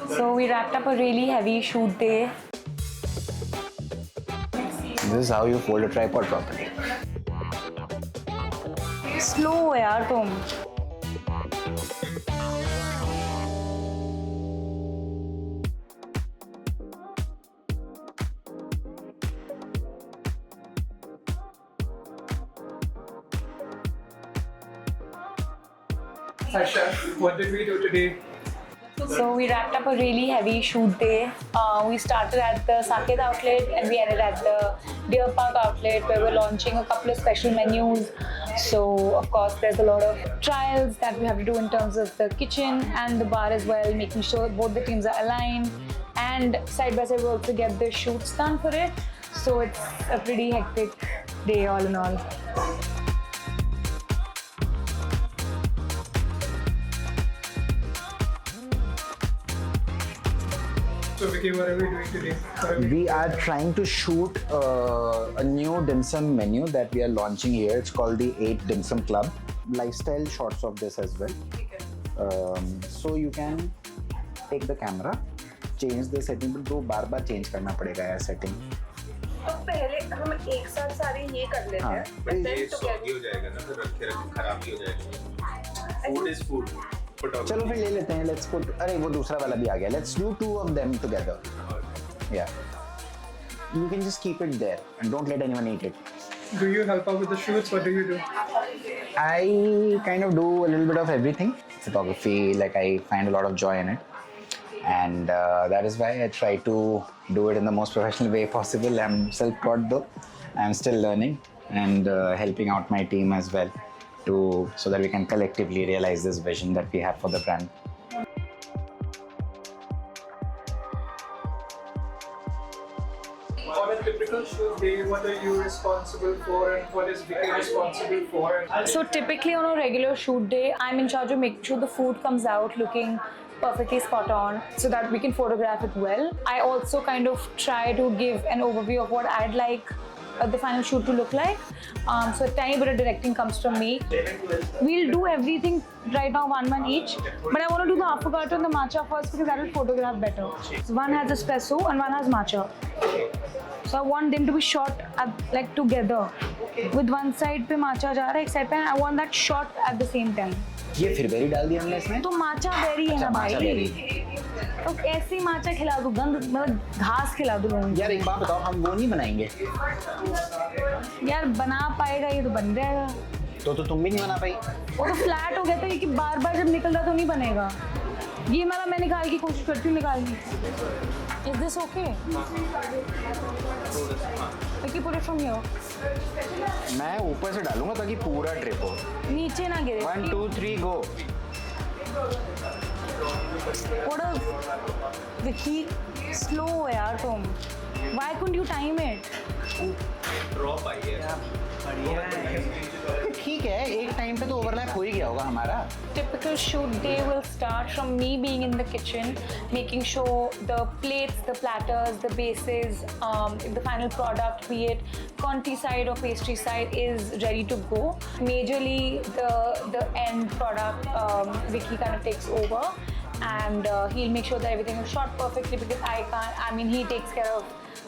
So we wrapped up a really heavy shoot day. This is how you fold a tripod properly. Slow हो यार तुम. Hi Chef, what did we do today? So we wrapped up a really heavy shoot day. We started at the Saket outlet and we ended at the Deer Park outlet where we're launching a couple of special menus. So of course there's a lot of trials that we have to do in terms of the kitchen and the bar as well, making sure both the teams are aligned, and side by side we also get the shoots done for it. So it's a pretty hectic day all in all. So Vicky, what are we doing today? We are trying to shoot a new dim sum menu that we are launching here. It's called the 8 Dim Sum Club. Lifestyle shots of this as well. So you can take the camera, change the setting, but दो बार change करना पड़ेगा यार setting. तो पहले हम एक साथ सारे ये कर लेते हैं. But then together. हो जाएगा ना, फिर रखे रखे खराब भी हो जाएगा. Food is food. चलो फिर ले लेते हैं. Let's put. अरे वो दूसरा वाला भी आ गया. Let's do 2 of them together. Yeah. You can just keep it there and don't let anyone eat it. Do you help out with the shoots? What do you do? I kind of do a little bit of everything. Photography, like I find a lot of joy in it. And that is why I try to do it in the most professional way possible. I'm self-taught though. I'm still learning and helping out my team as well so that we can collectively realize this vision that we have for the brand. On a typical shoot day, what are you responsible for and what is Vicky responsible for? So typically on a regular shoot day, I'm in charge of making sure the food comes out looking perfectly spot on so that we can photograph it well. I also kind of try to give an overview of what I'd like the final shoot to look like. So a tiny bit of directing comes from me. We'll do everything right now one each, but I want to do the affogato and the matcha first because that will photograph better. So one has espresso and one has matcha. So I want them to be shot like together. With one side पे matcha जा रहा है, एक side पे I want that shot at the same time. ये फिर berry डाल दिया हमने इसमें. तो matcha berry है ना matcha भाई. berry. तो ऐसे ही matcha खिला दूँ, गंद मतलब घास खिला दूँ लोगों यार एक बात बताओ, हम वो नहीं बनाएंगे. को. यार बना पाएगा ये तो बन जाएगा. तो तुम भी नहीं बना पाई. वो तो फ्लैट हो गया था, ये कि बार बार जब निकल रहा तो नहीं बनेगा. ये वाला मैं निकाल की कोशिश करती हूँ निकालने. Is this okay? Vicky, put it from here. मैं ऊपर से डालूंगा ताकि पूरा ट्रिप हो. नीचे ना गिरे. 1 2 3 go. What a Vicky, slow हो यार तुम. Why couldn't you time it? Drop आई है. ठीक है, एक टाइम पे तो ओवरलैप हो ही गया होगा हमारा. Typical shoot day will start from me being in the kitchen, making sure the plates, the platters, the bases, the final product, be it Conti side or pastry side, is ready to go. Majorly, the end product, Vicky kind of takes over, and he'll make sure that everything is shot perfectly because I can't. I mean, he takes care of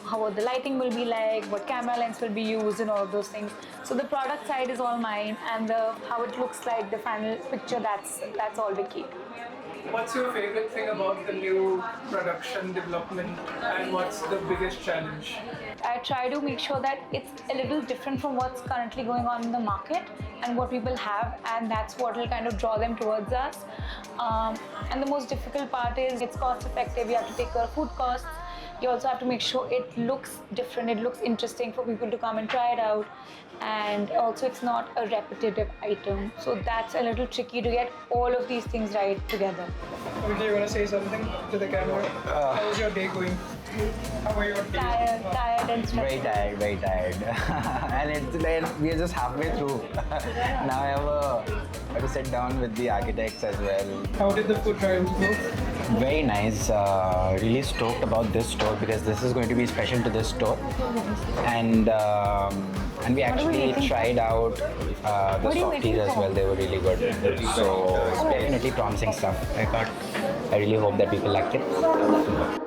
how the lighting will be like, what camera lens will be used, and all of those things. So the product side is all mine, and how it looks like, the final picture, that's all Vicky. What's your favorite thing about the new production development and what's the biggest challenge? I try to make sure that it's a little different from what's currently going on in the market and what people have, and that's what will kind of draw them towards us. And the most difficult part is it's cost effective. You have to take care of food costs. You also have to make sure it looks different, it looks interesting for people to come and try it out, and also it's not a repetitive item. So that's a little tricky to get all of these things right together. Vicky, you want to say something to the camera? How's your day going? How are your days? Tired and stressed. Very tired. And it's like we are just halfway through. Now I have to sit down with the architects as well. How did the food trials go? Very nice. Really stoked about this store because this is going to be special to this store. And we actually tried out the softies as well. They were really good. So it's definitely promising stuff. I got I really hope that people like it.